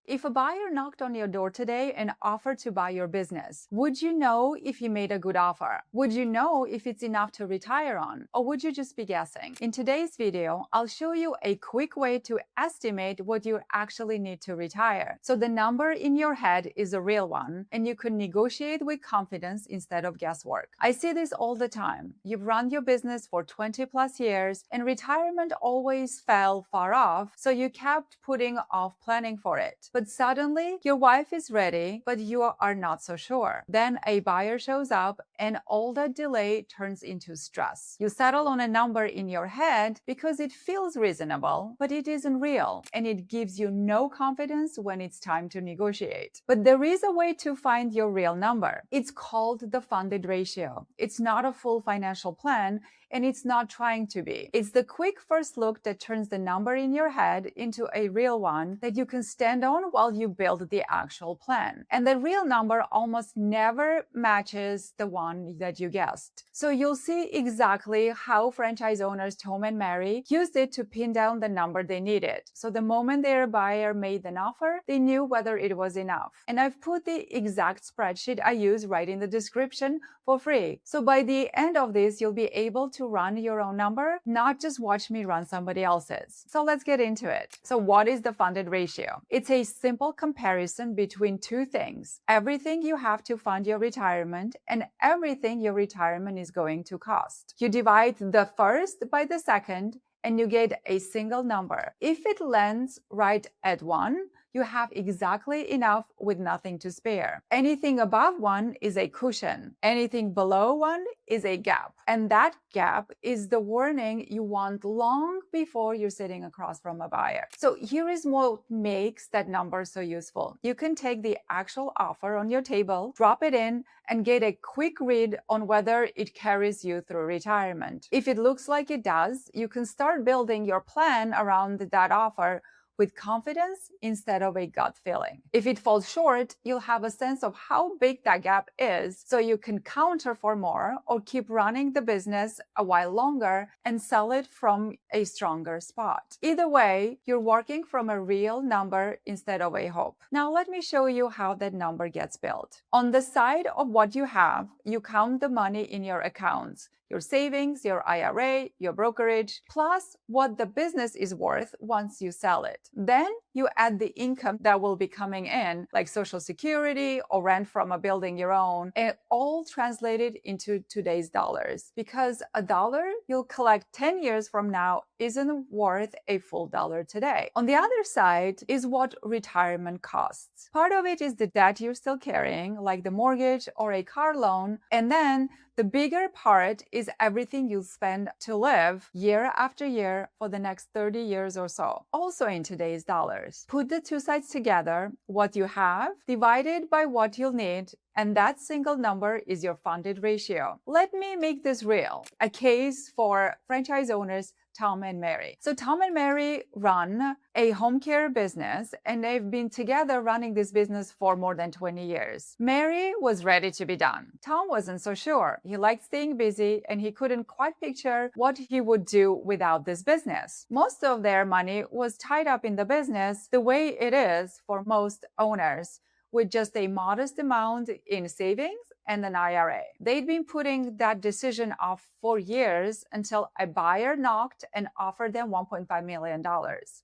If a buyer knocked on your door today and offered to buy your business, would you know if you made a good offer? Would you know if it's enough to retire on? Or would you just be guessing? In today's video, I'll show you a quick way to estimate what you actually need to retire. So the number in your head is a real one, and you can negotiate with confidence instead of guesswork. I see this all the time. You've run your business for 20 plus years, and retirement always fell far off, so you kept putting off planning for it. But suddenly, your wife is ready, but you are not so sure. Then a buyer shows up, and all that delay turns into stress. You settle on a number in your head because it feels reasonable, but it isn't real, and it gives you no confidence when it's time to negotiate. But there is a way to find your real number. It's called the funded ratio. It's not a full financial plan, and it's not trying to be. It's the quick first look that turns the number in your head into a real one that you can stand on while you build the actual plan. And the real number almost never matches the one that you guessed. So you'll see exactly how franchise owners Tom and Mary used it to pin down the number they needed. So the moment their buyer made an offer, they knew whether it was enough. And I've put the exact spreadsheet I use right in the description for free. So by the end of this, you'll be able to run your own number, not just watch me run somebody else's. So let's get into it. So what is the funded ratio? It's a simple comparison between two things: everything you have to fund your retirement and everything your retirement is going to cost. You divide the first by the second, and you get a single number. If it lands right at 1, you have exactly enough with nothing to spare. Anything above 1 is a cushion. Anything below 1 is a gap. And that gap is the warning you want long before you're sitting across from a buyer. So here is what makes that number so useful. You can take the actual offer on your table, drop it in, and get a quick read on whether it carries you through retirement. If it looks like it does, you can start building your plan around that offer with confidence instead of a gut feeling. If it falls short, you'll have a sense of how big that gap is, so you can counter for more or keep running the business a while longer and sell it from a stronger spot. Either way, you're working from a real number instead of a hope. Now let me show you how that number gets built. On the side of what you have, you count the money in your accounts, your savings, your IRA, your brokerage, plus what the business is worth once you sell it. Then you add the income that will be coming in, like Social Security or rent from a building your own, and all translated into today's dollars. Because a dollar you'll collect 10 years from now isn't worth a full dollar today. On the other side is what retirement costs. Part of it is the debt you're still carrying, like the mortgage or a car loan, and then the bigger part is everything you'll spend to live year after year for the next 30 years or so, also in today's dollars. Put the two sides together, what you have divided by what you'll need, and that single number is your funded ratio. Let me make this real, a case for franchise owners Tom and Mary. So Tom and Mary run a home care business, and they've been together running this business for more than 20 years. Mary was ready to be done. Tom wasn't so sure. He liked staying busy, and he couldn't quite picture what he would do without this business. Most of their money was tied up in the business, the way it is for most owners, with just a modest amount in savings and an IRA. They'd been putting that decision off for years until a buyer knocked and offered them $1.5 million.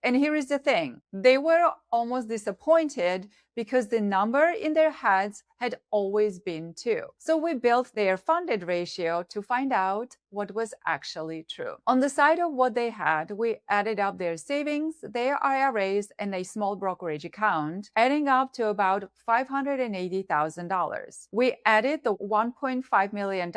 And here is the thing, they were almost disappointed because the number in their heads had always been 2. So we built their funded ratio to find out what was actually true. On the side of what they had, we added up their savings, their IRAs, and a small brokerage account, adding up to about $580,000. We added the $1.5 million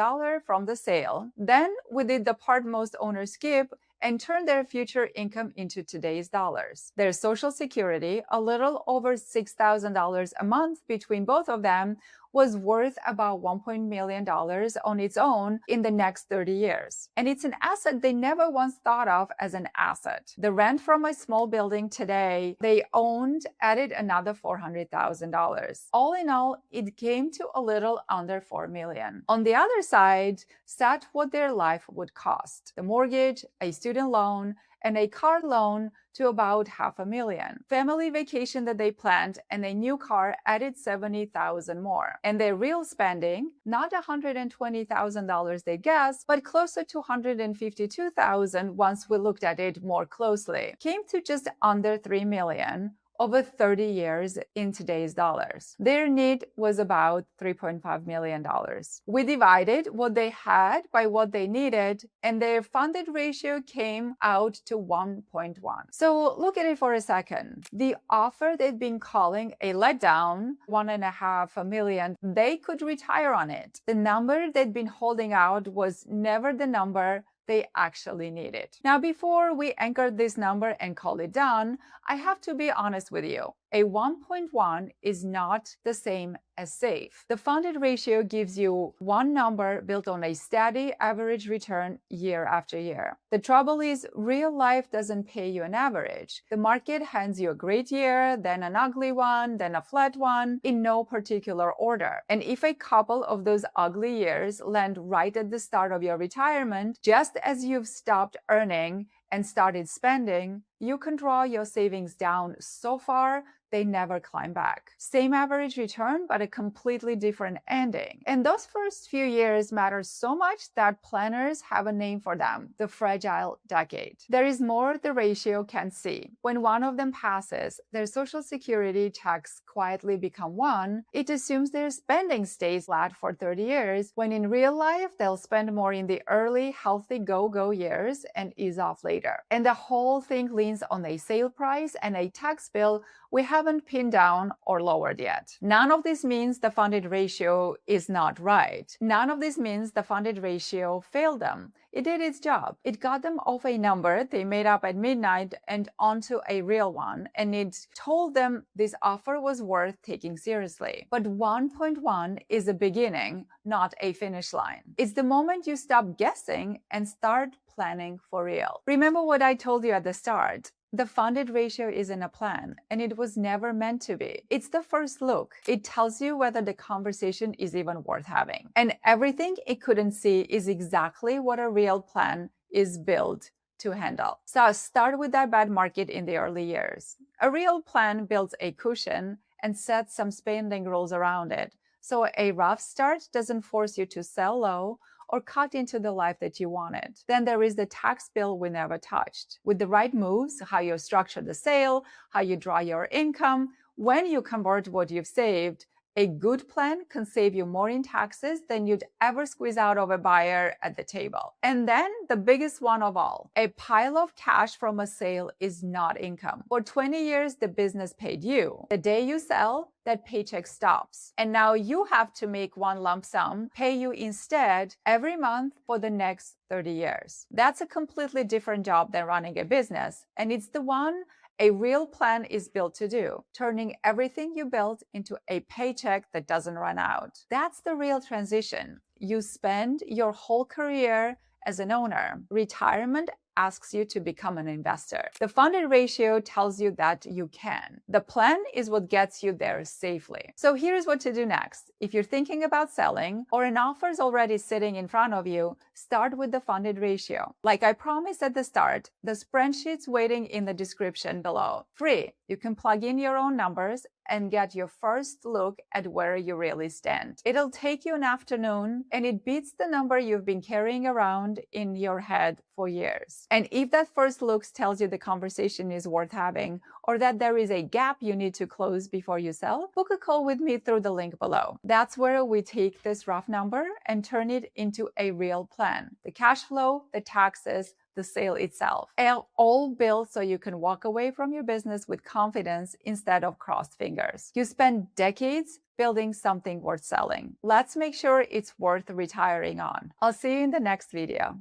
from the sale. Then we did the part most owners skip and turn their future income into today's dollars. Their Social Security, a little over $6,000 a month between both of them, was worth about $1 million on its own in the next 30 years. And it's an asset they never once thought of as an asset. The rent from a small building today they owned added another $400,000. All in all, it came to a little under $4 million. On the other side sat what their life would cost: the mortgage, a student student loan, and a car loan to about $500,000. Family vacation that they planned and a new car added $70,000 more. And their real spending, not $120,000 they guessed, but closer to $152,000 once we looked at it more closely, came to just under $3 million over 30 years in today's dollars. Their need was about $3.5 million. We divided what they had by what they needed, and their funded ratio came out to 1.1. So look at it for a second. The offer they've been calling a letdown, $1.5 million, they could retire on it. The number they'd been holding out was never the number they actually needed. Now, before we anchor this number and call it done, I have to be honest with you. A 1.1 is not the same as safe. The funded ratio gives you one number built on a steady average return year after year. The trouble is, real life doesn't pay you an average. The market hands you a great year, then an ugly one, then a flat one, in no particular order. And if a couple of those ugly years land right at the start of your retirement, just as you've stopped earning and started spending, you can draw your savings down so far they never climb back. Same average return, but a completely different ending. And those first few years matter so much that planners have a name for them: the fragile decade. There is more the ratio can see. When one of them passes, their Social Security checks quietly become one. It assumes their spending stays flat for 30 years, when in real life, they'll spend more in the early, healthy go-go years and ease off later. And the whole thing leans on a sale price and a tax bill we haven't pinned down or lowered yet. None of this means the funded ratio is not right. None of this means the funded ratio failed them. It did its job. It got them off a number they made up at midnight and onto a real one, and it told them this offer was worth taking seriously. But 1.1 is a beginning, not a finish line. It's the moment you stop guessing and start planning for real. Remember what I told you at the start. The funded ratio isn't a plan, and it was never meant to be. It's the first look. It tells you whether the conversation is even worth having. And everything it couldn't see is exactly what a real plan is built to handle. So start with that bad market in the early years. A real plan builds a cushion and sets some spending rules around it, so a rough start doesn't force you to sell low or cut into the life that you wanted. Then there is the tax bill we never touched. With the right moves, how you structure the sale, how you draw your income, when you convert what you've saved, a good plan can save you more in taxes than you'd ever squeeze out of a buyer at the table. And then the biggest one of all, a pile of cash from a sale is not income. For 20 years, the business paid you. The day you sell, that paycheck stops. And now you have to make one lump sum pay you instead every month for the next 30 years. That's a completely different job than running a business. And it's the one a real plan is built to do, turning everything you built into a paycheck that doesn't run out. That's the real transition. You spend your whole career as an owner. Retirement asks you to become an investor. The funded ratio tells you that you can. The plan is what gets you there safely. So here's what to do next. If you're thinking about selling or an offer is already sitting in front of you, start with the funded ratio. Like I promised at the start, the spreadsheet's waiting in the description below. Free. You can plug in your own numbers and get your first look at where you really stand. It'll take you an afternoon, and it beats the number you've been carrying around in your head for years. And if that first look tells you the conversation is worth having, or that there is a gap you need to close before you sell, book a call with me through the link below. That's where we take this rough number and turn it into a real plan. The cash flow, the taxes, the sale itself, all built so you can walk away from your business with confidence instead of crossed fingers. You spend decades building something worth selling. Let's make sure it's worth retiring on. I'll see you in the next video.